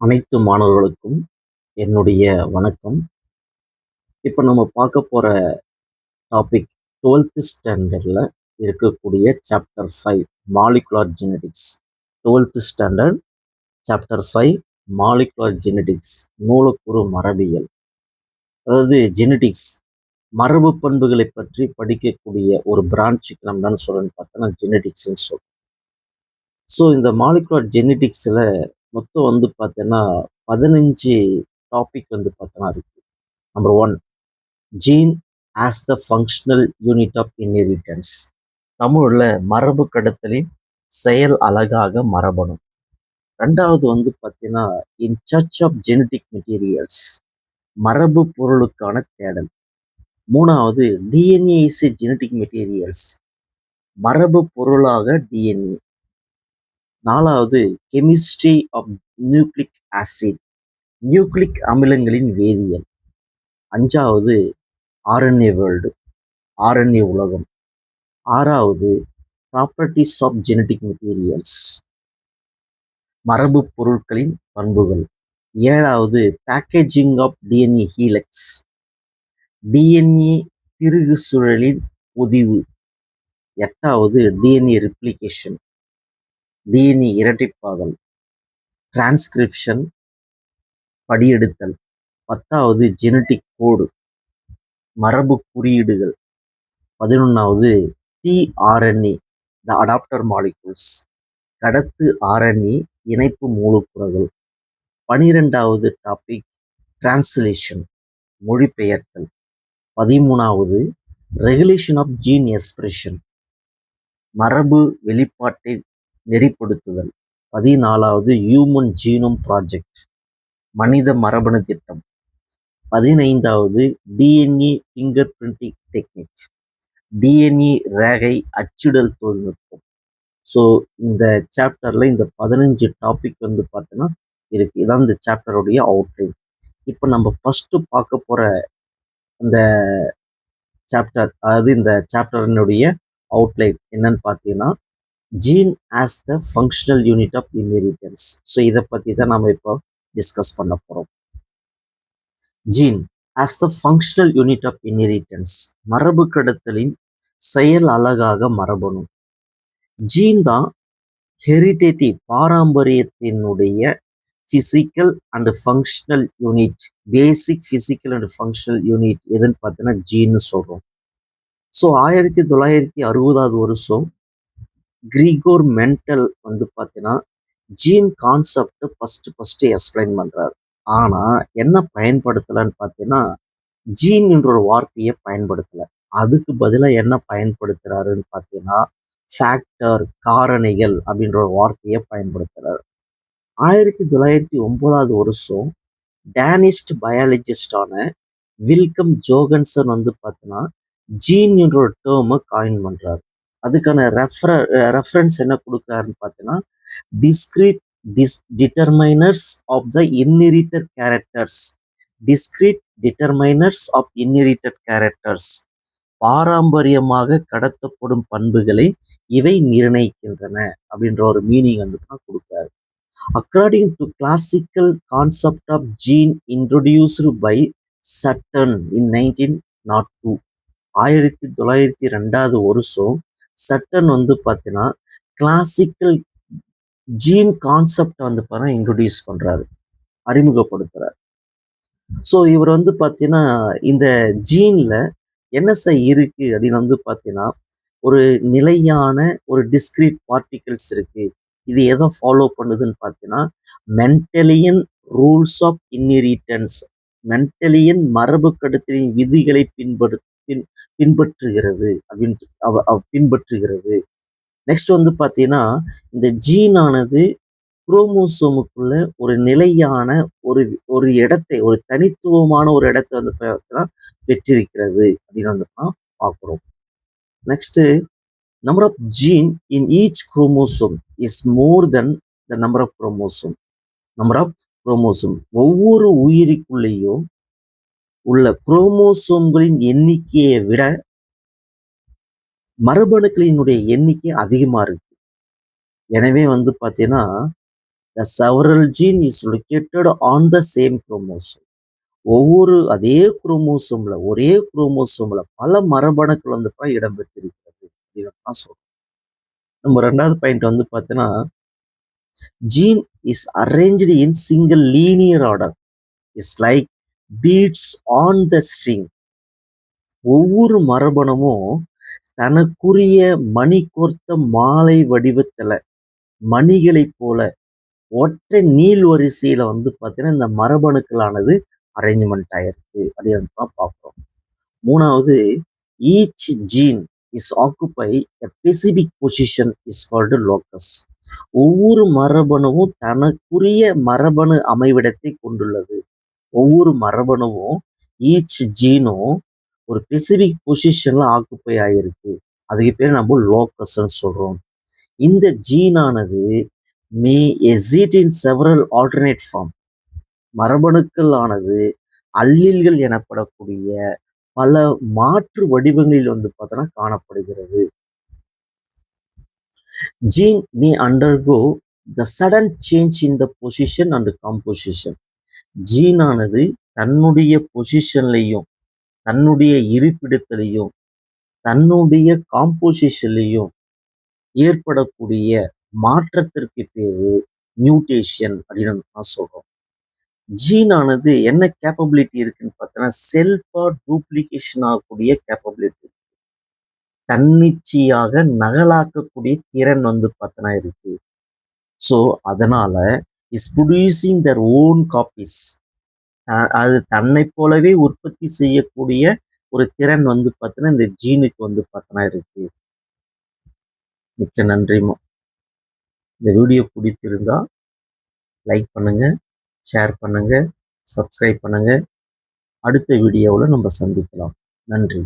அனைத்து மாணவர்களுக்கும் என்னுடைய வணக்கம். இப்போ நம்ம பார்க்க போற டாபிக் 12th ஸ்டாண்டர்ட்ல இருக்கக்கூடிய chapter 5 molecular genetics. 12th standard chapter 5 molecular genetics, மூலக்கூறு மரபியல். அதாவது ஜெனடிக்ஸ் மரபு பண்புகளை பற்றி படிக்கக்கூடிய ஒரு பிரான்ச்சுக்கு நம்ம என்ன சொல்றோம்னு பார்த்தோன்னா ஜெனடிக்ஸ்ன்னு சொல்றோம். ஸோ இந்த மாலிகுலர் ஜெனடிக்ஸில் மொத்தம் பார்த்தீங்கன்னா 15 டாபிக் பார்த்தோன்னா இருக்கு. Number 1, gene as the functional unit of inheritance. தமிழில் மரபு கடத்தலின் செயல் அலகாக மரபணு. ரெண்டாவது பார்த்தீங்கன்னா in search of genetic materials, மரபு பொருளுக்கான தேடல். மூணாவது DNA is a genetic materials, மரபு பொருளாக டிஎன்ஏ. நாலாவது chemistry of nucleic acid, nucleic அமிலங்களின் வேதியியல். அஞ்சாவது ஆர்என்ஏ வேர்ல்டு, ஆர்என்ஏ உலகம். ஆறாவது ப்ராப்பர்ட்டிஸ் ஆஃப் ஜெனடிக் மெட்டீரியல்ஸ், மரபு பொருட்களின் பண்புகள். ஏழாவது packaging of DNA helix, DNA திருகு சுழலின் பொதிவு. எட்டாவது டிஎன்ஏ ரெப்ளிகேஷன், டிஎன்ஏ இரட்டைப்பாதல், டிரான்ஸ்கிரிப்ஷன் படியெடுத்தல். பத்தாவது ஜெனடிக் கோடு, மரபு குறியீடுகள். 11வது டிஆர்என்ஏ, த அடாப்டர் மாலிகூல்ஸ், கடத்து ஆர்என்ஏ இணைப்பு மூலக்கூறுகள். 12வது டாபிக் டிரான்ஸ்லேஷன், மொழிபெயர்த்தல். 13வது ரெகுலேஷன் ஆஃப் ஜீன் எக்ஸ்பிரஷன், மரபு வெளிப்பாட்டை நெறிப்படுத்துதல். 14வது ஹியூமன் ஜீனோம் ப்ராஜெக்ட், மனித மரபணு திட்டம். 15வது DNA fingerprinting technique, DNA ரேகை அச்சிடல் தொழில்நுட்பம். ஸோ இந்த சாப்டர்ல இந்த 15 டாபிக் பார்த்தோன்னா இருக்கு. இதான் இந்த சாப்டருடைய அவுட்லைன். இப்போ நம்ம ஃபர்ஸ்ட் பார்க்க போற அந்த சாப்டர், அதாவது இந்த சாப்டரினுடைய அவுட்லைன் என்னன்னு பார்த்தீங்கன்னா gene as the functional unit of inheritance. So இதை பற்றி தான் நம்ம இப்போ டிஸ்கஸ் பண்ண போகிறோம். Gene as the functional unit of inheritance, மரபு கடத்தலின் செயல் அலகாக மரபணு. ஜீன் தான் ஹெரிடேட்டிவ் பாரம்பரியத்தினுடைய physical and functional unit. Basic physical and functional unit எதுன்னு பார்த்தீங்கன்னா ஜீன்னு சொல்றோம். ஸோ 1960வது வருஷம் கிரிகோர் மெண்டல் பார்த்தீங்கன்னா ஜீன் கான்செப்ட் ஃபர்ஸ்ட் எக்ஸ்பிளைன் பண்றாரு. ஆனா என்ன பயன்படுத்தலன்னு பார்த்தீங்கன்னா ஜீன் என்ற ஒரு வார்த்தையை பயன்படுத்தல. அதுக்கு பதிலாக என்ன பயன்படுத்துறாருன்னு பார்த்தீங்கன்னா ஃபேக்டர், காரணிகள் அப்படின்ற ஒரு வார்த்தையை பயன்படுத்துறாரு. 1909வது வருஷம் டேனிஸ்ட் பயாலஜிஸ்டான வில்கம் ஜோகன்சன் பார்த்தீங்கன்னா ஜீன் என்ற ஒரு டேர்மை காயின் பண்றாரு. அதுக்கான ரெஃபரன்ஸ் என்ன கொடுக்குறாருன்னு பார்த்தீங்கன்னா discrete determiners of the inherited characters, discrete determiners of inherited characters, பாரம்பரியமாக கடத்தப்படும் பண்புகளை இவை நிர்ணயிக்கின்றன அப்படின்ற ஒரு மீனிங் கொடுக்குறாரு. According to classical concept of gene introduced by Sutton in 1902, 1902வது வருஷம் சட்டன் பார்த்தீங்கன்னா கிளாசிக்கல் ஜீன் கான்செப்ட் பார்த்தீங்கன்னா இன்ட்ரோடியூஸ் பண்றாரு, அறிமுகப்படுத்துறாரு. ஸோ இவர் பார்த்தீங்கன்னா இந்த ஜீன்ல என்ன இருக்கு அப்படின்னு பார்த்தீங்கன்னா ஒரு நிலையான ஒரு டிஸ்கிரீட் பார்ட்டிகிள்ஸ் இருக்கு. இது எதை ஃபாலோ பண்ணுதுன்னு பார்த்தீங்கன்னா Mendelian rules of inheritance, Mendelian மரபு கடத்தலின் விதிகளை பின்பற்றுகிறது அப்படின்னு பின்பற்றுகிறது. நெக்ஸ்ட் பார்த்தீங்கன்னா இந்த ஜீனானது குரோமோசோமுக்குள்ள ஒரு நிலையான ஒரு இடத்தை, ஒரு தனித்துவமான ஒரு இடத்தை பெற்றிருக்கிறது அப்படின்னு பார்க்கிறோம். Next number of gene in each chromosome is more then the number of chromosome. Number of chromosome, ஒவ்வொரு உயிருக்குள்ளேயும் உள்ள குரோமோசோம்களின் எண்ணிக்கையை விட மரபணுக்களினுடைய எண்ணிக்கை அதிகமா இருக்கு. எனவே பார்த்தீங்கன்னா The several gene is located on the same chromosome. அதே குரோமோசோம்ல ஒரே குரோமோசோம்ல பல மரபணுக்கள் வந்து இடம்பெற்றிருக்கிறது அப்படின்னு தான் சொல்றோம். நம்ம 2வது பாயிண்ட் வந்து பார்த்தீங்கன்னா, gene is arranged in single linear order. It's like beads on the string. ஒவ்வொரு மரபணுவும் தனக்குரிய மணி கோர்த்த மாலை வடிவத்துல மணிகளைப் போல ஒற்றை நீள் வரிசையில வந்து பார்த்தீங்கன்னா இந்த மரபணுக்களானது அரேஞ்ச்மெண்ட் ஆயிருக்கு அப்படின்னு தான் பார்க்கிறோம். 3வது, each gene is occupy a specific position is called locus. ஒவ்வொரு மரபணுவும் தனக்குரிய மரபணு அமைவிடத்தை கொண்டுள்ளது. ஒவ்வொரு மரபணுவும் ஈச் ஜீனும் ஒரு ஸ்பெசிபிக் பொசிஷன்ல ஆக்குப்பை ஆயிருக்கு. அதுக்கு பேர் நம்ம லோக்கஸ்ன்னு சொல்றோம். இந்த ஜீனானது may exist in several alternate form. மரபணுக்கள் ஆனது அல்லீல்கள் எனப்படக்கூடிய பல மாற்று வடிவங்களில் வந்து பார்த்தோன்னா காணப்படுகிறது. Gene may undergo the sudden change in the position and composition. Gene ஆனது தன்னுடைய பொசிஷன்லையும் தன்னுடைய இருப்பிடத்திலையும் தன்னுடைய காம்போசிஷன்லையும் ஏற்படக்கூடிய மாற்றத்திற்கு பேரு மியூட்டேஷன் அப்படின்னு நான் சொல்றோம். ஜீன் ஆனது என்ன கேப்பபிலிட்டி இருக்குன்னு பார்த்தோன்னா செல்ஃபா டூப்ளிகேஷன் ஆகக்கூடிய கேப்பபிலிட்டி, தன்னிச்சையாக நகலாக்கக்கூடிய திறன் வந்து பார்த்தோன்னா இருக்கு. ஸோ அதனால is producing their own copies. அது தன்னை போலவே உற்பத்தி செய்யக்கூடிய ஒரு திறன் வந்து பார்த்தோன்னா இந்த ஜீனுக்கு வந்து பார்த்தோன்னா இருக்கு. மிக்க நன்றிமா. இந்த வீடியோ பிடித்திருந்தா லைக் பண்ணுங்க, ஷேர் பண்ணுங்க, சப்ஸ்கிரைப் பண்ணுங்க. அடுத்த வீடியோவில் நம்ம சந்திக்கலாம். நன்றி.